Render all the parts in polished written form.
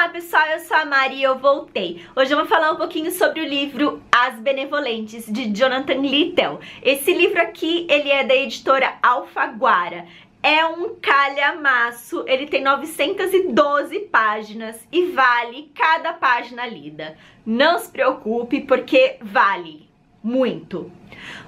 Olá pessoal, eu sou a Mari e eu voltei. Hoje eu vou falar um pouquinho sobre o livro As Benevolentes, de Jonathan Littell. Esse livro aqui, ele é da editora Alfaguara. É um calhamaço, ele tem 912 páginas e vale cada página lida. Não se preocupe, porque vale muito.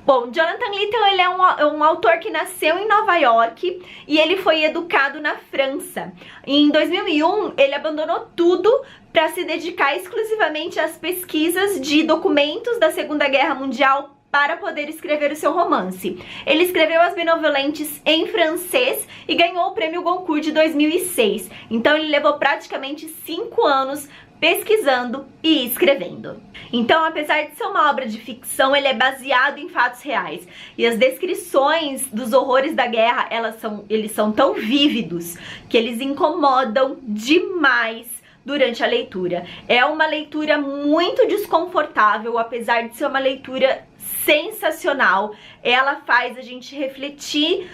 Bom, Jonathan Littell, ele é um autor que nasceu em Nova York e ele foi educado na França. Em 2001, ele abandonou tudo para se dedicar exclusivamente às pesquisas de documentos da Segunda Guerra Mundial para poder escrever o seu romance. Ele escreveu As Benevolentes em francês e ganhou o Prêmio Goncourt de 2006. Então ele levou praticamente 5 anos pesquisando e escrevendo. Então, apesar de ser uma obra de ficção, ele é baseado em fatos reais. E as descrições dos horrores da guerra, eles são tão vívidos que eles incomodam demais durante a leitura. É uma leitura muito desconfortável, apesar de ser uma leitura sensacional. Ela faz a gente refletir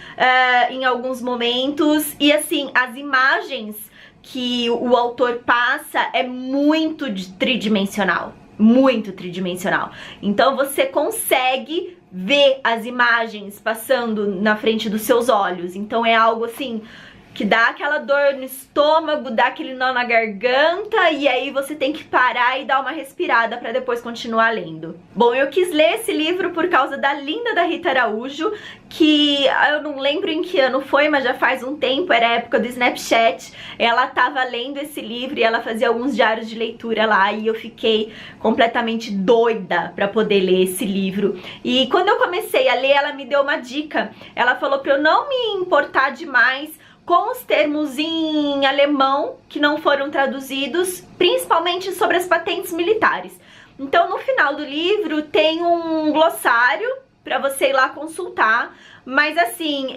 em alguns momentos. E assim, as imagens que o autor passa é muito tridimensional. Muito tridimensional. Então você consegue ver as imagens passando na frente dos seus olhos. Então é algo assim que dá aquela dor no estômago, dá aquele nó na garganta, e aí você tem que parar e dar uma respirada para depois continuar lendo. Bom, eu quis ler esse livro por causa da linda da Rita Araújo, que eu não lembro em que ano foi, mas já faz um tempo, era a época do Snapchat. Ela tava lendo esse livro e ela fazia alguns diários de leitura lá, e eu fiquei completamente doida para poder ler esse livro. E quando eu comecei a ler, ela me deu uma dica. Ela falou para eu não me importar demais com os termos em alemão que não foram traduzidos, principalmente sobre as patentes militares. Então, no final do livro tem um glossário para você ir lá consultar. Mas assim,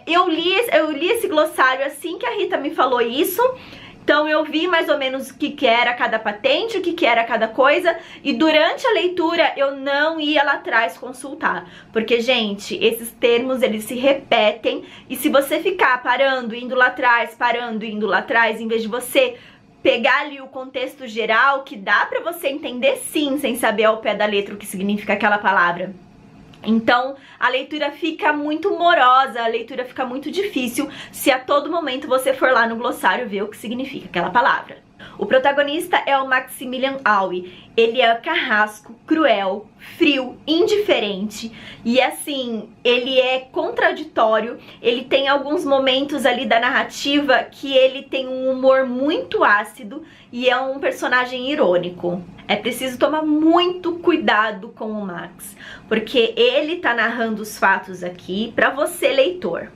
eu li esse glossário assim que a Rita me falou isso. Então eu vi mais ou menos o que era cada patente, o que era cada coisa, e durante a leitura eu não ia lá atrás consultar, porque, gente, esses termos, eles se repetem, e se você ficar parando, indo lá atrás, parando, indo lá atrás, em vez de você pegar ali o contexto geral, que dá pra você entender sim, sem saber ao pé da letra o que significa aquela palavra. Então a leitura fica muito morosa, a leitura fica muito difícil se a todo momento você for lá no glossário ver o que significa aquela palavra. O protagonista é o Maximilian Aue. Ele é carrasco, cruel, frio, indiferente e assim, ele é contraditório. Ele tem alguns momentos ali da narrativa que ele tem um humor muito ácido e é um personagem irônico. É preciso tomar muito cuidado com o Max, porque ele tá narrando os fatos aqui para você, leitor.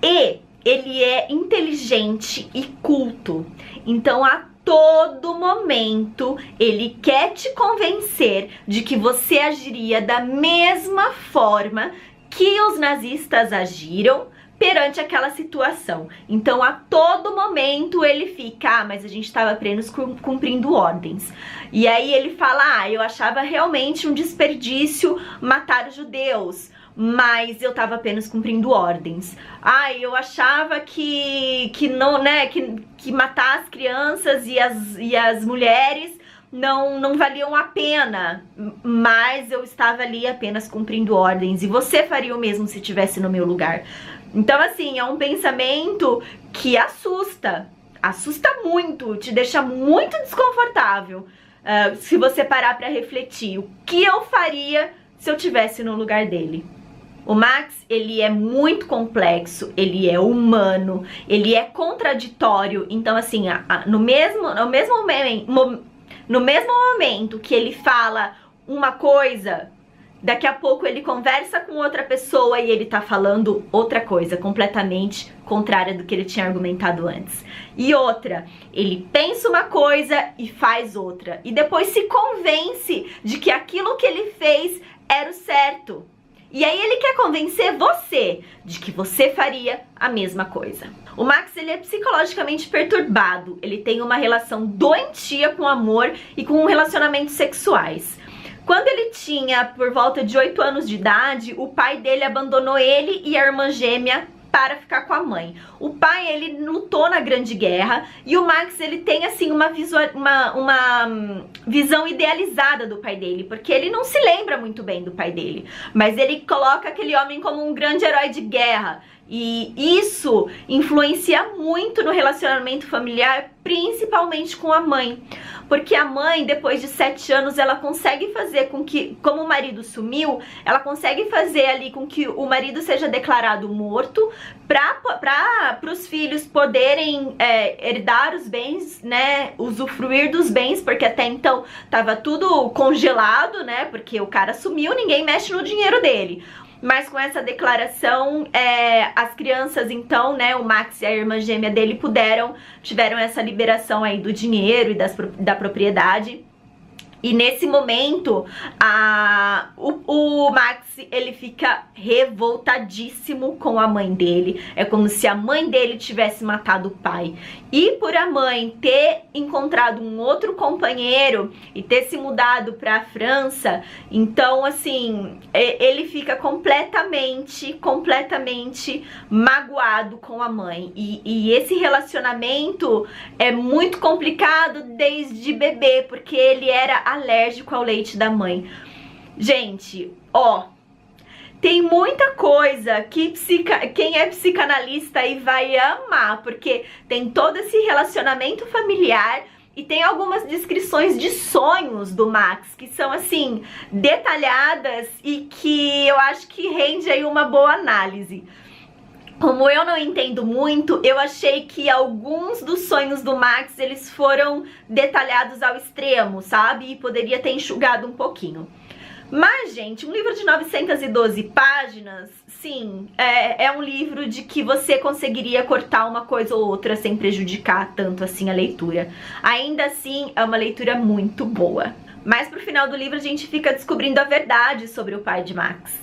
E ele é inteligente e culto, então a todo momento ele quer te convencer de que você agiria da mesma forma que os nazistas agiram perante aquela situação. Então a todo momento ele fica, mas a gente estava apenas cumprindo ordens. E aí ele fala, eu achava realmente um desperdício matar os judeus, mas eu tava apenas cumprindo ordens. Eu achava que não, né, que matar as crianças e as mulheres não valiam a pena, mas eu estava ali apenas cumprindo ordens, e você faria o mesmo se estivesse no meu lugar. Então assim, é um pensamento que assusta muito, te deixa muito desconfortável. Se você parar pra refletir, o que eu faria se eu estivesse no lugar dele? O Max, ele é muito complexo, ele é humano, ele é contraditório. Então assim, no mesmo momento que ele fala uma coisa, daqui a pouco ele conversa com outra pessoa e ele tá falando outra coisa, completamente contrária do que ele tinha argumentado antes. E outra, ele pensa uma coisa e faz outra, e depois se convence de que aquilo que ele fez era o certo. E aí ele quer convencer você de que você faria a mesma coisa. O Max, ele é psicologicamente perturbado, ele tem uma relação doentia com o amor e com relacionamentos sexuais. Quando ele tinha por volta de 8 anos de idade, o pai dele abandonou ele e a irmã gêmea para ficar com a mãe. O pai, ele lutou na Grande Guerra e o Max, ele tem assim uma visão idealizada do pai dele, porque ele não se lembra muito bem do pai dele, mas ele coloca aquele homem como um grande herói de guerra. E isso influencia muito no relacionamento familiar, principalmente com a mãe. Porque a mãe, depois de 7 anos, ela consegue fazer com que, como o marido sumiu, ela consegue fazer ali com que o marido seja declarado morto, para os filhos poderem herdar os bens, né, usufruir dos bens, porque até então tava tudo congelado, né, porque o cara sumiu, ninguém mexe no dinheiro dele. Mas com essa declaração, as crianças então, né, o Max e a irmã gêmea dele tiveram essa liberação aí do dinheiro e da propriedade. E nesse momento, o Max, ele fica revoltadíssimo com a mãe dele. É como se a mãe dele tivesse matado o pai. E por a mãe ter encontrado um outro companheiro e ter se mudado para a França, então, assim, ele fica completamente magoado com a mãe. E esse relacionamento é muito complicado desde bebê, porque ele era alérgico ao leite da mãe. Gente, ó, tem muita coisa que quem é psicanalista aí vai amar, porque tem todo esse relacionamento familiar e tem algumas descrições de sonhos do Max que são assim detalhadas e que eu acho que rende aí uma boa análise. Como eu não entendo muito, eu achei que alguns dos sonhos do Max, eles foram detalhados ao extremo, sabe? E poderia ter enxugado um pouquinho. Mas, gente, um livro de 912 páginas, sim, é um livro de que você conseguiria cortar uma coisa ou outra sem prejudicar tanto assim a leitura. Ainda assim, é uma leitura muito boa. Mas pro final do livro a gente fica descobrindo a verdade sobre o pai de Max.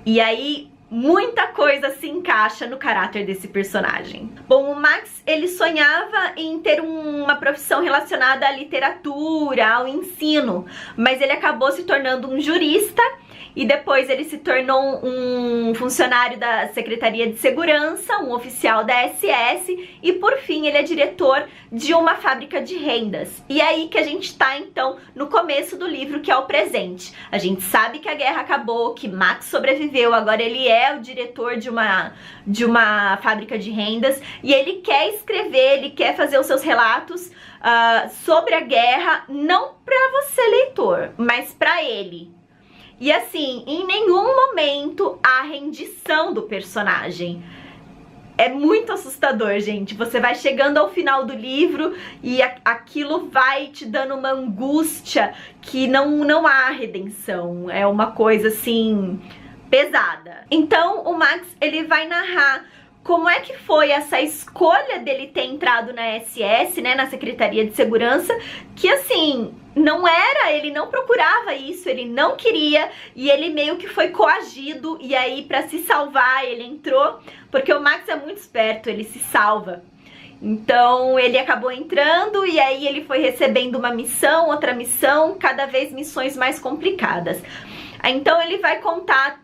E aí muita coisa se encaixa no caráter desse personagem. Bom, o Max, ele sonhava em ter uma profissão relacionada à literatura, ao ensino, mas ele acabou se tornando um jurista e depois ele se tornou um funcionário da Secretaria de Segurança, um oficial da SS e por fim ele é diretor de uma fábrica de rendas. E aí que a gente tá então no começo do livro, que é o presente. A gente sabe que a guerra acabou, que Max sobreviveu, agora ele é o diretor de uma fábrica de rendas e ele quer escrever, ele quer fazer os seus relatos sobre a guerra, não pra você leitor, mas pra ele. E assim, em nenhum momento há rendição do personagem. É muito assustador, gente. Você vai chegando ao final do livro e aquilo vai te dando uma angústia que não há redenção. É uma coisa assim pesada. Então o Max, ele vai narrar como é que foi essa escolha dele ter entrado na SS, né, na Secretaria de Segurança, que assim, ele não procurava isso, ele não queria, e ele meio que foi coagido, e aí pra se salvar ele entrou, porque o Max é muito esperto, ele se salva. Então ele acabou entrando e aí ele foi recebendo uma missão, outra missão, cada vez missões mais complicadas. Então ele vai contar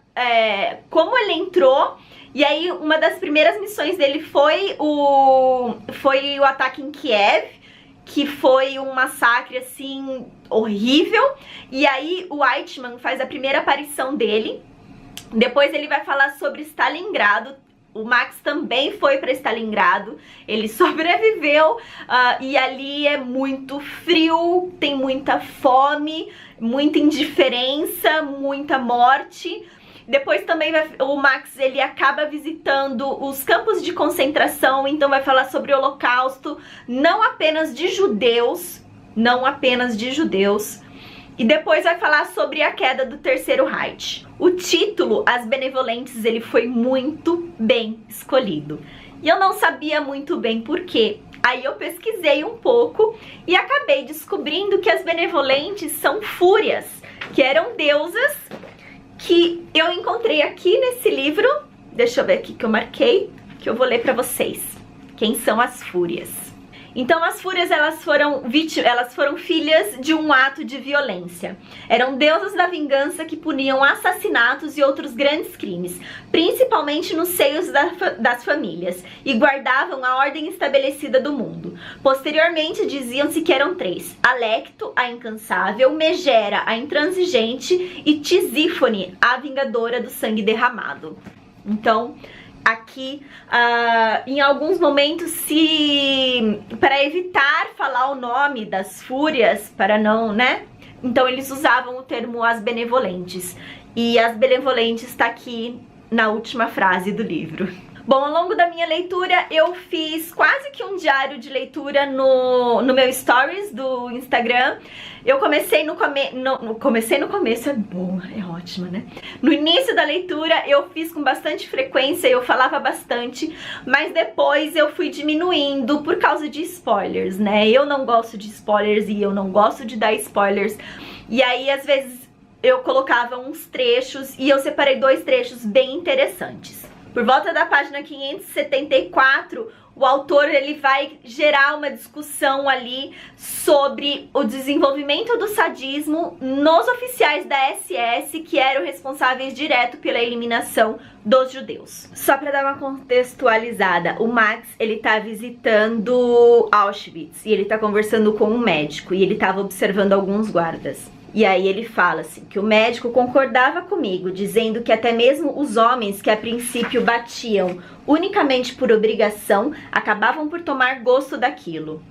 como ele entrou. E aí uma das primeiras missões dele foi o ataque em Kiev, que foi um massacre assim horrível. E aí o Eichmann faz a primeira aparição dele. Depois ele vai falar sobre Stalingrado. O Max também foi para Stalingrado, ele sobreviveu e ali é muito frio, tem muita fome, muita indiferença, muita morte. Depois também o Max, ele acaba visitando os campos de concentração, então vai falar sobre o Holocausto, não apenas de judeus, e depois vai falar sobre a queda do Terceiro Reich. O título, As Benevolentes, ele foi muito bem escolhido. E eu não sabia muito bem por quê. Aí eu pesquisei um pouco e acabei descobrindo que as Benevolentes são fúrias, que eram deusas que eu encontrei aqui nesse livro. Deixa eu ver aqui que eu marquei, que eu vou ler pra vocês. Quem são as fúrias? Então as fúrias, elas foram filhas de um ato de violência. Eram deusas da vingança que puniam assassinatos e outros grandes crimes, principalmente nos seios das famílias, e guardavam a ordem estabelecida do mundo. Posteriormente diziam-se que eram três: Alecto, a incansável, Megera, a intransigente, e Tisífone, a vingadora do sangue derramado. Então, aqui, em alguns momentos, para evitar falar o nome das fúrias, para não, né? Então eles usavam o termo as benevolentes. E as benevolentes está aqui na última frase do livro. Bom, ao longo da minha leitura, eu fiz quase que um diário de leitura no meu stories do Instagram. Eu comecei no começo, é boa, é ótima, né? No início da leitura, eu fiz com bastante frequência, eu falava bastante, mas depois eu fui diminuindo por causa de spoilers, né? Eu não gosto de spoilers e eu não gosto de dar spoilers. E aí, às vezes, eu colocava uns trechos e eu separei 2 trechos bem interessantes. Por volta da página 574, o autor ele vai gerar uma discussão ali sobre o desenvolvimento do sadismo nos oficiais da SS, que eram responsáveis direto pela eliminação dos judeus. Só para dar uma contextualizada, o Max ele tá visitando Auschwitz e ele tá conversando com um médico e ele tava observando alguns guardas. E aí ele fala assim, que o médico concordava comigo, dizendo que até mesmo os homens que a princípio batiam unicamente por obrigação, acabavam por tomar gosto daquilo.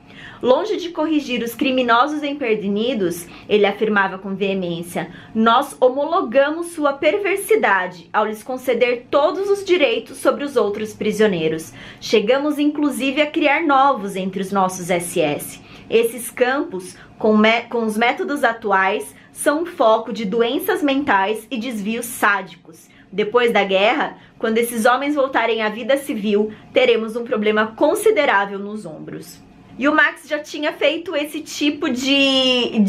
Longe de corrigir os criminosos empedernidos, ele afirmava com veemência, nós homologamos sua perversidade ao lhes conceder todos os direitos sobre os outros prisioneiros. Chegamos inclusive a criar novos entre os nossos SS. Esses campos, com os métodos atuais, são um foco de doenças mentais e desvios sádicos. Depois da guerra, quando esses homens voltarem à vida civil, teremos um problema considerável nos ombros. E o Max já tinha feito esse tipo de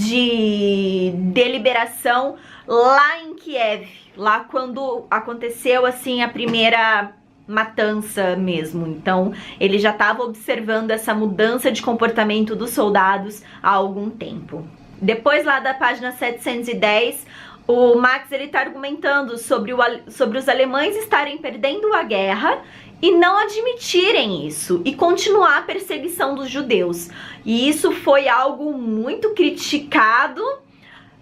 deliberação lá em Kiev, lá quando aconteceu assim a primeira matança mesmo. Então ele já estava observando essa mudança de comportamento dos soldados há algum tempo. Depois lá da página 710, o Max ele tá argumentando sobre os alemães estarem perdendo a guerra e não admitirem isso e continuar a perseguição dos judeus. E isso foi algo muito criticado,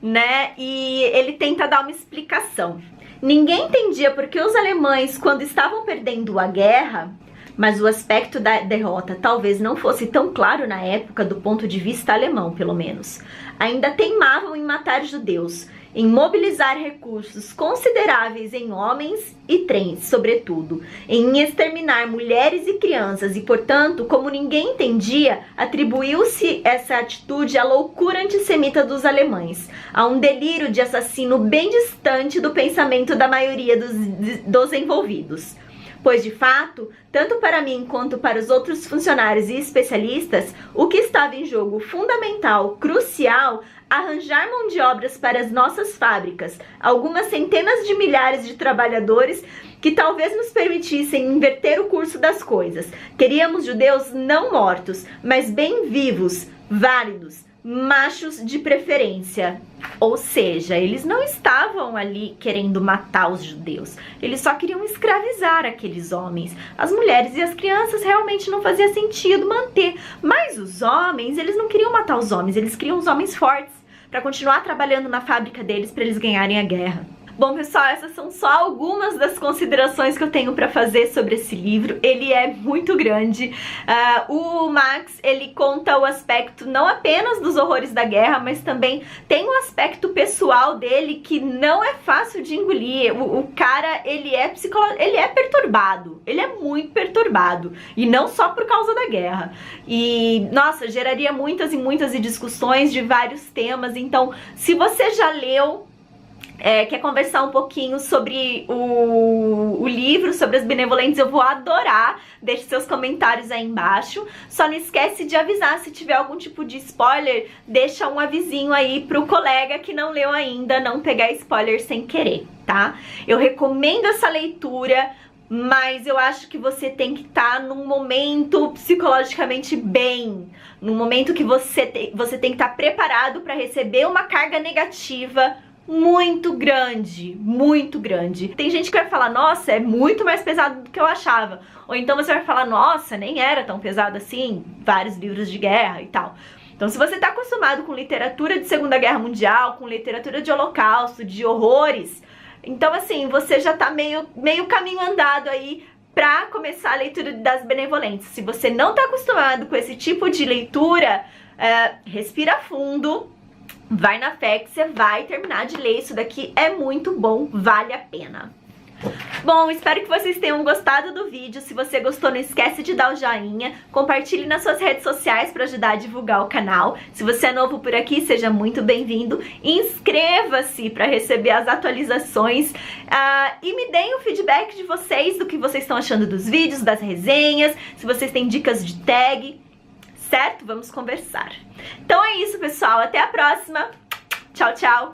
né? E ele tenta dar uma explicação. Ninguém entendia porque os alemães, quando estavam perdendo a guerra, mas o aspecto da derrota talvez não fosse tão claro na época do ponto de vista alemão, pelo menos, ainda teimavam em matar judeus, em mobilizar recursos consideráveis em homens e trens, sobretudo, em exterminar mulheres e crianças e, portanto, como ninguém entendia, atribuiu-se essa atitude à loucura antissemita dos alemães, a um delírio de assassino bem distante do pensamento da maioria dos envolvidos. Pois, de fato, tanto para mim quanto para os outros funcionários e especialistas, o que estava em jogo fundamental, crucial, arranjar mão de obras para as nossas fábricas, algumas centenas de milhares de trabalhadores que talvez nos permitissem inverter o curso das coisas. Queríamos judeus não mortos, mas bem vivos, válidos, machos de preferência. Ou seja, eles não estavam ali querendo matar os judeus, eles só queriam escravizar aqueles homens. As mulheres e as crianças realmente não fazia sentido manter, mas os homens, eles não queriam matar os homens, eles queriam os homens fortes para continuar trabalhando na fábrica deles para eles ganharem a guerra. Bom, pessoal, essas são só algumas das considerações que eu tenho para fazer sobre esse livro. Ele é muito grande. O Max, ele conta o aspecto não apenas dos horrores da guerra, mas também tem um aspecto pessoal dele que não é fácil de engolir. O cara, ele é perturbado. Ele é muito perturbado. E não só por causa da guerra. E, nossa, geraria muitas e muitas discussões de vários temas. Então, se você já leu, quer conversar um pouquinho sobre o livro, sobre as benevolentes, eu vou adorar. Deixe seus comentários aí embaixo. Só não esquece de avisar, se tiver algum tipo de spoiler, deixa um avisinho aí pro colega que não leu ainda, não pegar spoiler sem querer, tá? Eu recomendo essa leitura, mas eu acho que você tem que estar num momento psicologicamente bem num momento que você tem que estar preparado para receber uma carga negativa muito grande, muito grande. Tem gente que vai falar, nossa, é muito mais pesado do que eu achava. Ou então você vai falar, nossa, nem era tão pesado assim, vários livros de guerra e tal. Então se você tá acostumado com literatura de Segunda Guerra Mundial, com literatura de Holocausto, de horrores, então assim, você já tá meio caminho andado aí pra começar a leitura das Benevolentes. Se você não tá acostumado com esse tipo de leitura, respira fundo, vai na fé que você vai terminar de ler isso daqui, é muito bom, vale a pena. Bom, espero que vocês tenham gostado do vídeo. Se você gostou, não esquece de dar o joinha, compartilhe nas suas redes sociais para ajudar a divulgar o canal. Se você é novo por aqui, seja muito bem-vindo. Inscreva-se para receber as atualizações e me deem o feedback de vocês, do que vocês estão achando dos vídeos, das resenhas, se vocês têm dicas de tag, certo? Vamos conversar. Então é isso, pessoal. Até a próxima. Tchau, tchau.